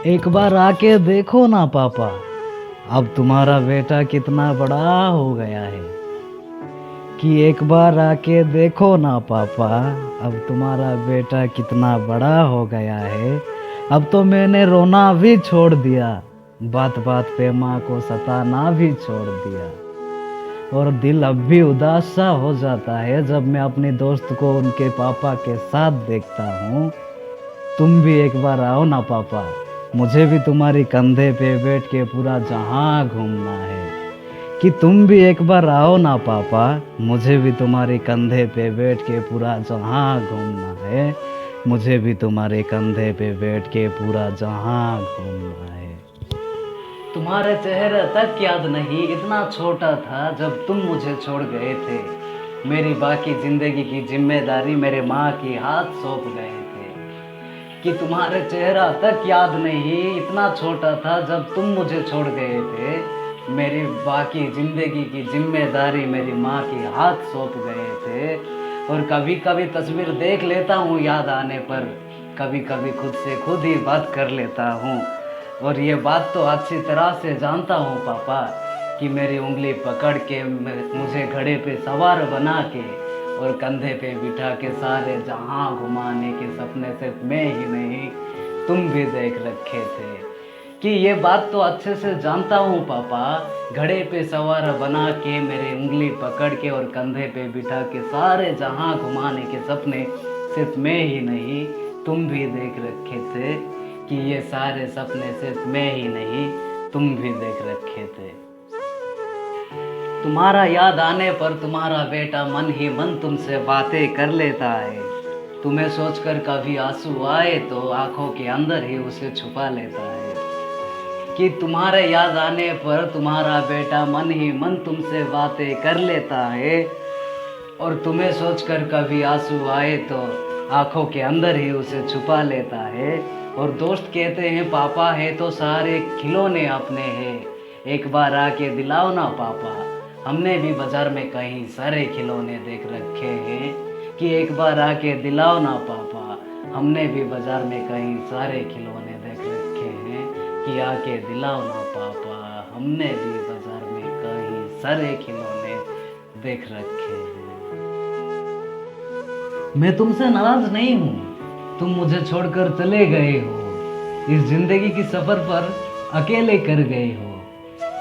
एक बार आके देखो ना पापा, अब तुम्हारा बेटा कितना बड़ा हो गया है। कि एक बार आके देखो ना पापा, अब तुम्हारा बेटा कितना बड़ा हो गया है। अब तो मैंने रोना भी छोड़ दिया, बात बात पे माँ को सताना भी छोड़ दिया। और दिल अब भी उदास सा हो जाता है जब मैं अपने दोस्त को उनके पापा के साथ देखता हूँ। तुम भी एक बार आओ ना पापा, मुझे भी तुम्हारी कंधे पे बैठ के पूरा जहां घूमना है। कि तुम भी एक बार आओ ना पापा, मुझे भी तुम्हारे कंधे पे बैठ के पूरा जहां घूमना है। मुझे भी तुम्हारे कंधे पे बैठ के पूरा जहां घूमना है। तुम्हारे चेहरे तक याद नहीं, इतना छोटा था जब तुम मुझे छोड़ गए थे। मेरी बाकी जिंदगी की जिम्मेदारी मेरे माँ के हाथ सौंप गए थे। कि तुम्हारे चेहरा तक याद नहीं, इतना छोटा था जब तुम मुझे छोड़ गए थे। मेरी बाकी जिंदगी की जिम्मेदारी मेरी माँ के हाथ सौंप गए थे। और कभी कभी तस्वीर देख लेता हूँ याद आने पर, कभी कभी खुद से खुद ही बात कर लेता हूँ। और ये बात तो अच्छी तरह से जानता हूँ पापा, कि मेरी उंगली पकड़ के मुझे घोड़े पे सवार बना के और कंधे पे बिठा के सारे जहां घुमाने के सपने सिर्फ मैं ही नहीं तुम भी देख रखे थे। कि ये बात तो अच्छे से जानता हूँ पापा, घोड़े पे सवार बना के मेरी उंगली पकड़ के और कंधे पे बिठा के सारे जहां घुमाने के सपने सिर्फ मैं ही नहीं तुम भी देख रखे थे। कि ये सारे सपने सिर्फ मैं ही नहीं तुम भी देख रखे थे। तुम्हारा याद आने पर तुम्हारा बेटा मन ही मन तुमसे बातें कर लेता है। तुम्हें सोचकर कभी आंसू आए तो आंखों के अंदर ही उसे छुपा लेता है। कि तुम्हारे याद आने पर तुम्हारा बेटा मन ही मन तुमसे बातें कर लेता है। और तुम्हें सोचकर कभी आंसू आए तो आंखों के अंदर ही उसे छुपा लेता है। और दोस्त कहते हैं पापा है तो सारे खिलौने अपने हैं, एक बार आके दिलाओ ना पापा, हमने भी बाजार में कहीं सारे खिलौने देख रखे हैं। कि एक बार आके दिलाओ ना पापा, हमने भी बाजार में कहीं सारे खिलौने देख रखे हैं। कि आके दिलाओ ना पापा, हमने भी बाजार में कहीं सारे खिलौने देख रखे हैं। मैं तुमसे नाराज नहीं हूँ, तुम मुझे छोड़कर चले गए हो, इस जिंदगी की सफर पर अकेले कर गए हो।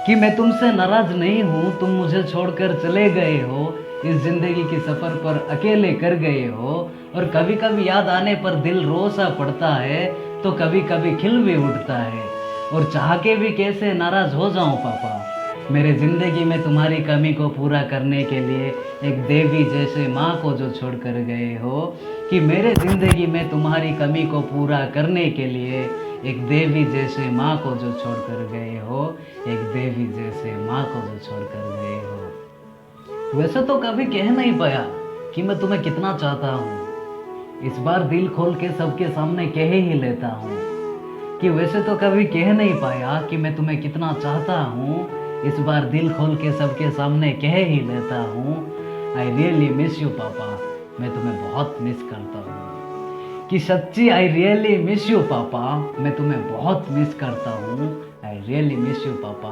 कि मैं तुमसे नाराज नहीं हूँ, तुम मुझे छोड़कर चले गए हो, इस जिंदगी की सफर पर अकेले कर गए हो। और कभी कभी याद आने पर दिल रो सा पड़ता है, तो कभी कभी खिल भी उठता है। और चाह के भी कैसे नाराज हो जाऊं पापा, मेरे जिंदगी में तुम्हारी कमी को पूरा करने के लिए एक देवी जैसे माँ को जो छोड़ कर गए हो। कि मेरे जिंदगी में तुम्हारी कमी को पूरा करने के लिए एक देवी जैसे माँ को जो छोड़ कर गए हो, एक देवी जैसे माँ को जो छोड़ कर गए हो। वैसे तो कभी कह नहीं पाया कि मैं तुम्हें कितना चाहता हूँ, इस बार दिल खोल के सबके सामने कह ही लेता हूँ। कि वैसे तो कभी कह नहीं पाया कि मैं तुम्हें कितना चाहता हूँ, इस बार दिल खोल के सबके सामने कह ही लेता हूँ। आई रियली मिस यू पापा, मैं तुम्हें बहुत मिस करता हूँ। कि सच्ची आई रियली मिस यू पापा, मैं तुम्हें बहुत मिस करता हूँ। आई रियली मिस यू पापा।